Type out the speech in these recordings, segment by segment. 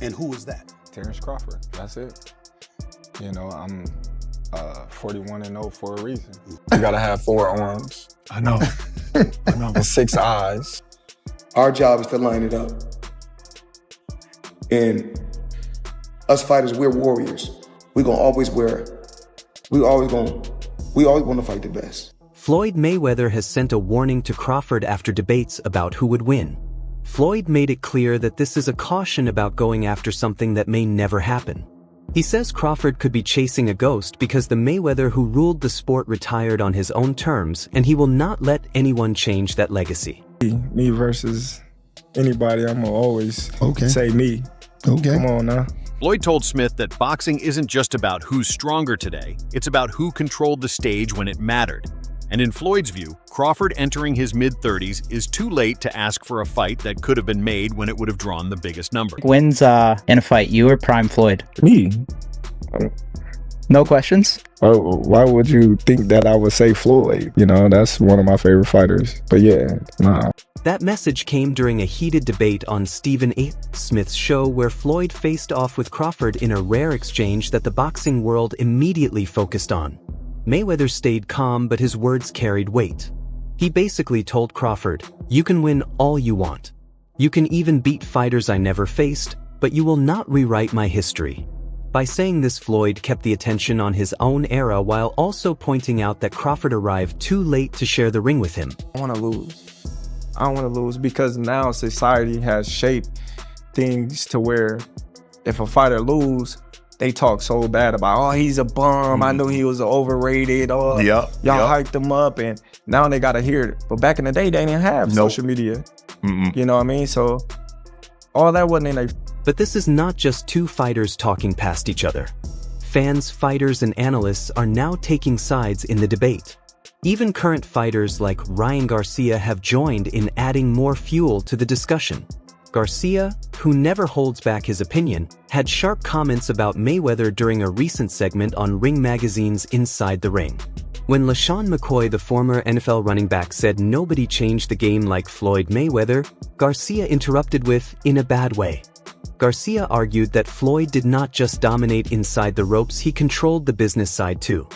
And who is that? Terence Crawford. That's it. You know, I'm 41-0 for a reason. You gotta have 4 arms. I know. I know. And 6 eyes. Our job is to line it up. And us fighters, we're warriors. We always want to fight the best. Floyd Mayweather has sent a warning to Crawford after debates about who would win. Floyd made it clear that this is a caution about going after something that may never happen. He says Crawford could be chasing a ghost because the Mayweather who ruled the sport retired on his own terms, and he will not let anyone change that legacy. Me versus anybody, I'm gonna always say me. Okay. Come on now. Floyd told Smith that boxing isn't just about who's stronger today, it's about who controlled the stage when it mattered. And in Floyd's view, Crawford entering his mid-30s is too late to ask for a fight that could have been made when it would have drawn the biggest number. Wins in a fight, you or Prime Floyd? Me. No questions? Why would you think that I would say Floyd? You know, that's one of my favorite fighters. But yeah, nah. That message came during a heated debate on Stephen A. Smith's show where Floyd faced off with Crawford in a rare exchange that the boxing world immediately focused on. Mayweather stayed calm, but his words carried weight. He basically told Crawford, "You can win all you want. You can even beat fighters I never faced, but you will not rewrite my history." By saying this, Floyd kept the attention on his own era while also pointing out that Crawford arrived too late to share the ring with him. I want to lose. I don't want to lose because now society has shaped things to where if a fighter lose, they talk so bad about, oh, he's a bum. I knew he was overrated. Oh, y'all hyped him up, and now they got to hear it. But back in the day, they didn't have social media. You know what I mean? So all that wasn't in a... But this is not just two fighters talking past each other. Fans, fighters, and analysts are now taking sides in the debate. Even current fighters like Ryan Garcia have joined in adding more fuel to the discussion. Garcia, who never holds back his opinion, had sharp comments about Mayweather during a recent segment on Ring Magazine's Inside the Ring. When LaShawn McCoy, the former NFL running back, said nobody changed the game like Floyd Mayweather, Garcia interrupted with, "in a bad way." Garcia argued that Floyd did not just dominate inside the ropes, he controlled the business side too.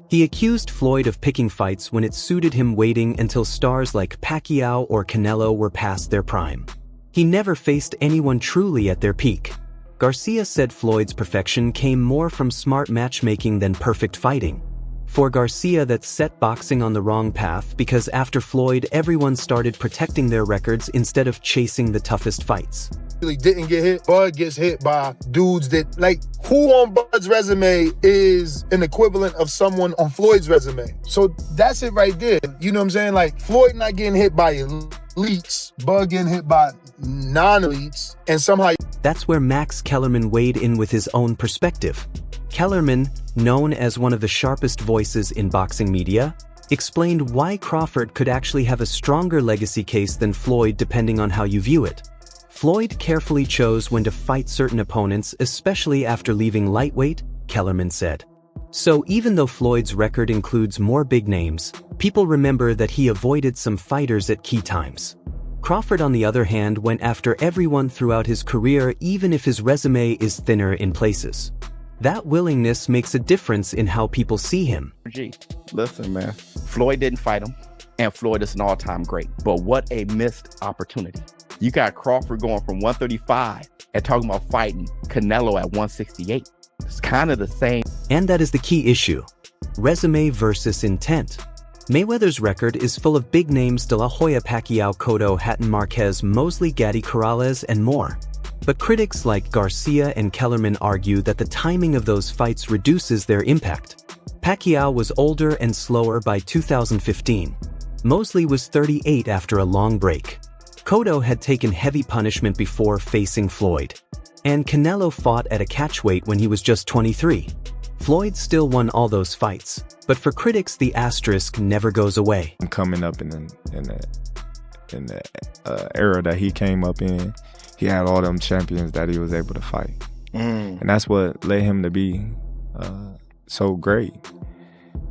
He accused Floyd of picking fights when it suited him, waiting until stars like Pacquiao or Canelo were past their prime. He never faced anyone truly at their peak. Garcia said Floyd's perfection came more from smart matchmaking than perfect fighting. For Garcia, that set boxing on the wrong path because after Floyd, everyone started protecting their records instead of chasing the toughest fights. Really didn't get hit. Bud gets hit by dudes that, like, who on Bud's resume is an equivalent of someone on Floyd's resume? So that's it right there. You know what I'm saying? Like, Floyd not getting hit by elites, Bud getting hit by non-elites, and somehow... That's where Max Kellerman weighed in with his own perspective. Kellerman, known as one of the sharpest voices in boxing media, explained why Crawford could actually have a stronger legacy case than Floyd depending on how you view it. Floyd carefully chose when to fight certain opponents, especially after leaving lightweight, Kellerman said. So even though Floyd's record includes more big names, people remember that he avoided some fighters at key times. Crawford, on the other hand, went after everyone throughout his career, even if his resume is thinner in places. That willingness makes a difference in how people see him. Listen, man, Floyd didn't fight him, and Floyd is an all-time great. But what a missed opportunity. You got Crawford going from 135 and talking about fighting Canelo at 168. It's kind of the same. And that is the key issue. Resume versus intent. Mayweather's record is full of big names: De La Hoya, Pacquiao, Cotto, Hatton, Marquez, Mosley, Gatti, Corrales, and more. But critics like Garcia and Kellerman argue that the timing of those fights reduces their impact. Pacquiao was older and slower by 2015. Mosley was 38 after a long break. Cotto had taken heavy punishment before facing Floyd. And Canelo fought at a catchweight when he was just 23. Floyd still won all those fights, but for critics the asterisk never goes away. Coming up in the era that he came up in, he had all them champions that he was able to fight. And that's what led him to be so great,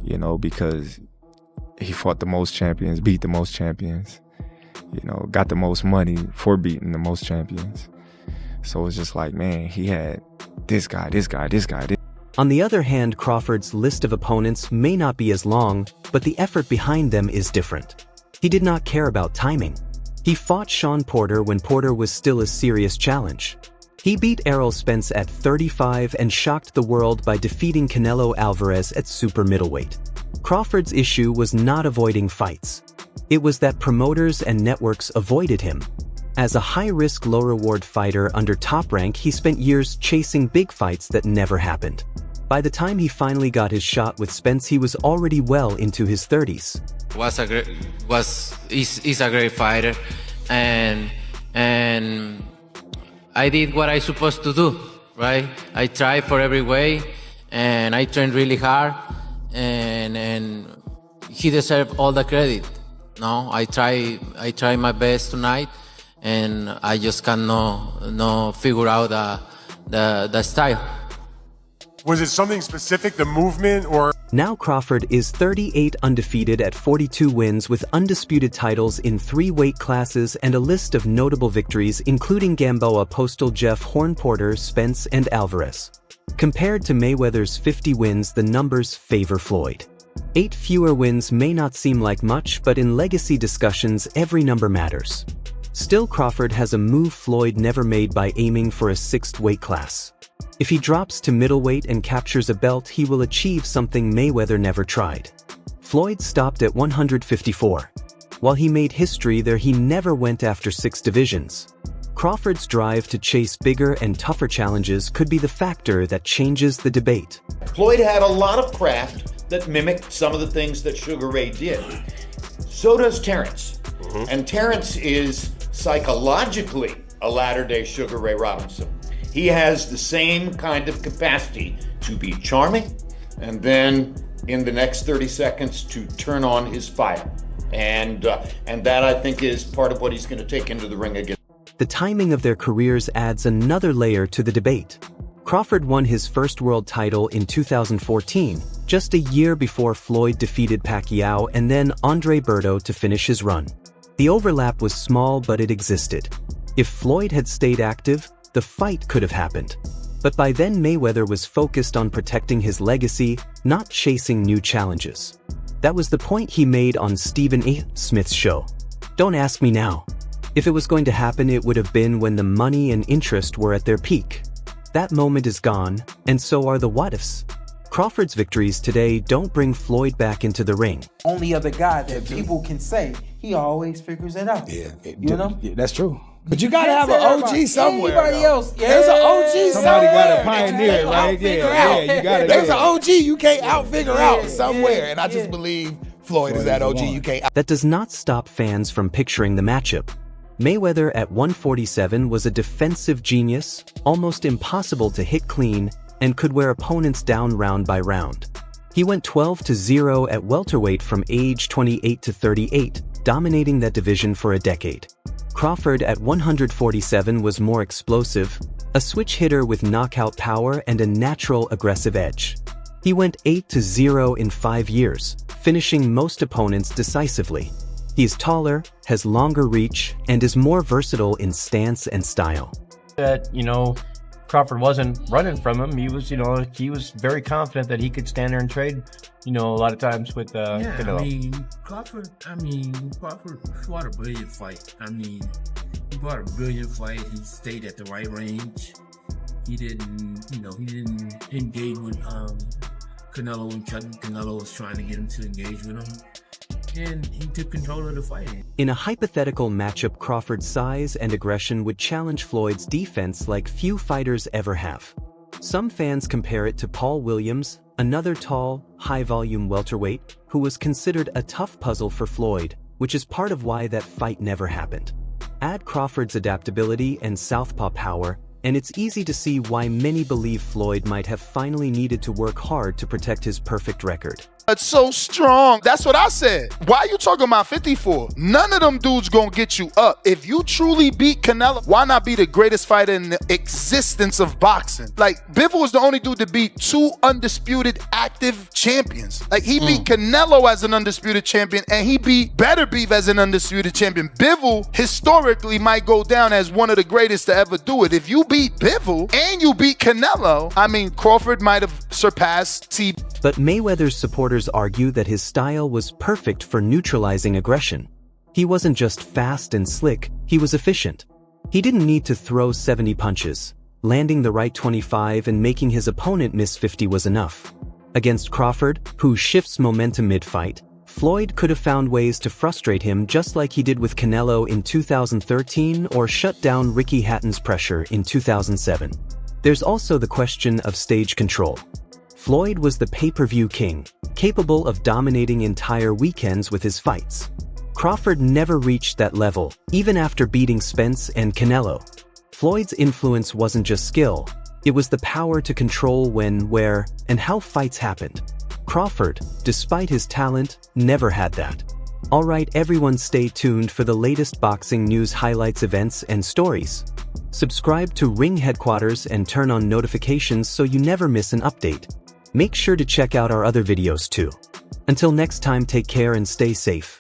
you know, because he fought the most champions, beat the most champions, you know, got the most money for beating the most champions. So it's just like, man, he had this guy. On the other hand, Crawford's list of opponents may not be as long, but the effort behind them is different. He did not care about timing. He fought Sean Porter when Porter was still a serious challenge. He beat Errol Spence at 35 and shocked the world by defeating Canelo Alvarez at super middleweight. Crawford's issue was not avoiding fights. It was that promoters and networks avoided him. As a high-risk, low-reward fighter under Top Rank, he spent years chasing big fights that never happened. By the time he finally got his shot with Spence, he was already well into his 30s. He's a great fighter, and I did what I supposed to do, right? I tried for every way, and I trained really hard, and he deserved all the credit. No, I try my best tonight, and I just cannot figure out the style. Was it something specific, the movement, or? Now Crawford is 38 undefeated at 42 wins with undisputed titles in 3 weight classes and a list of notable victories including Gamboa, Postal, Jeff, Horn, Porter, Spence, and Alvarez. Compared to Mayweather's 50 wins, the numbers favor Floyd. 8 fewer wins may not seem like much, but in legacy discussions, every number matters. Still, Crawford has a move Floyd never made by aiming for a 6th weight class. If he drops to middleweight and captures a belt, he will achieve something Mayweather never tried. Floyd stopped at 154. While he made history there, he never went after 6 divisions. Crawford's drive to chase bigger and tougher challenges could be the factor that changes the debate. Floyd had a lot of craft that mimicked some of the things that Sugar Ray did. So does Terence. And Terence is psychologically a latter-day Sugar Ray Robinson. He has the same kind of capacity to be charming and then in the next 30 seconds to turn on his fire. And that, I think, is part of what he's going to take into the ring again. The timing of their careers adds another layer to the debate. Crawford won his first world title in 2014, just a year before Floyd defeated Pacquiao and then Andre Berto to finish his run. The overlap was small, but it existed. If Floyd had stayed active, the fight could have happened. But by then Mayweather was focused on protecting his legacy, not chasing new challenges. That was the point he made on Stephen A. Smith's show. Don't ask me now. If it was going to happen, it would have been when the money and interest were at their peak. That moment is gone, and so are the what-ifs. Crawford's victories today don't bring Floyd back into the ring. Only other guy that people can say, he always figures it out. Yeah, you know? Yeah, that's true. But you gotta have an OG somewhere. Anybody else? Yeah. There's an OG somewhere. Somebody gotta pioneer, right? Yeah, you gotta. There's an OG you can't out-figure out somewhere. Yeah, and I just believe Floyd is that OG you can't. That does not stop fans from picturing the matchup. Mayweather at 147 was a defensive genius, almost impossible to hit clean, and could wear opponents down round by round. He went 12-0 at welterweight from age 28 to 38, dominating that division for a decade. Crawford at 147 was more explosive, a switch hitter with knockout power and a natural aggressive edge. He went 8-0 in 5 years, finishing most opponents decisively. He is taller, has longer reach, and is more versatile in stance and style. That, Crawford wasn't running from him. He was, he was very confident that he could stand there and trade, a lot of times with Canelo. Crawford fought a brilliant fight. He fought a brilliant fight. He stayed at the right range. He didn't engage with Canelo when Canelo was trying to get him to engage with him. And he took control of the fight. In a hypothetical matchup, Crawford's size and aggression would challenge Floyd's defense like few fighters ever have. Some fans compare it to Paul Williams, another tall, high-volume welterweight, who was considered a tough puzzle for Floyd, which is part of why that fight never happened. Add Crawford's adaptability and southpaw power, and it's easy to see why many believe Floyd might have finally needed to work hard to protect his perfect record. It's so strong. That's what I said. Why are you talking about 54? None of them dudes gonna get you up. If you truly beat Canelo, why not be the greatest fighter in the existence of boxing? Like, Bivol was the only dude to beat 2 undisputed active champions. Like, he beat Canelo as an undisputed champion, and he beat Better Beef as an undisputed champion. Bivol, historically, might go down as one of the greatest to ever do it. If you beat Bivol and you beat Canelo, I mean, Crawford might have surpassed T. But Mayweather's supporters argue that his style was perfect for neutralizing aggression. He wasn't just fast and slick, he was efficient. He didn't need to throw 70 punches. Landing the right 25 and making his opponent miss 50 was enough. Against Crawford, who shifts momentum mid-fight, Floyd could have found ways to frustrate him just like he did with Canelo in 2013 or shut down Ricky Hatton's pressure in 2007. There's also the question of stage control. Floyd was the pay-per-view king, capable of dominating entire weekends with his fights. Crawford never reached that level, even after beating Spence and Canelo. Floyd's influence wasn't just skill, it was the power to control when, where, and how fights happened. Crawford, despite his talent, never had that. Alright everyone, stay tuned for the latest boxing news, highlights, events, and stories. Subscribe to Ring Headquaterzz and turn on notifications so you never miss an update. Make sure to check out our other videos too. Until next time, take care and stay safe.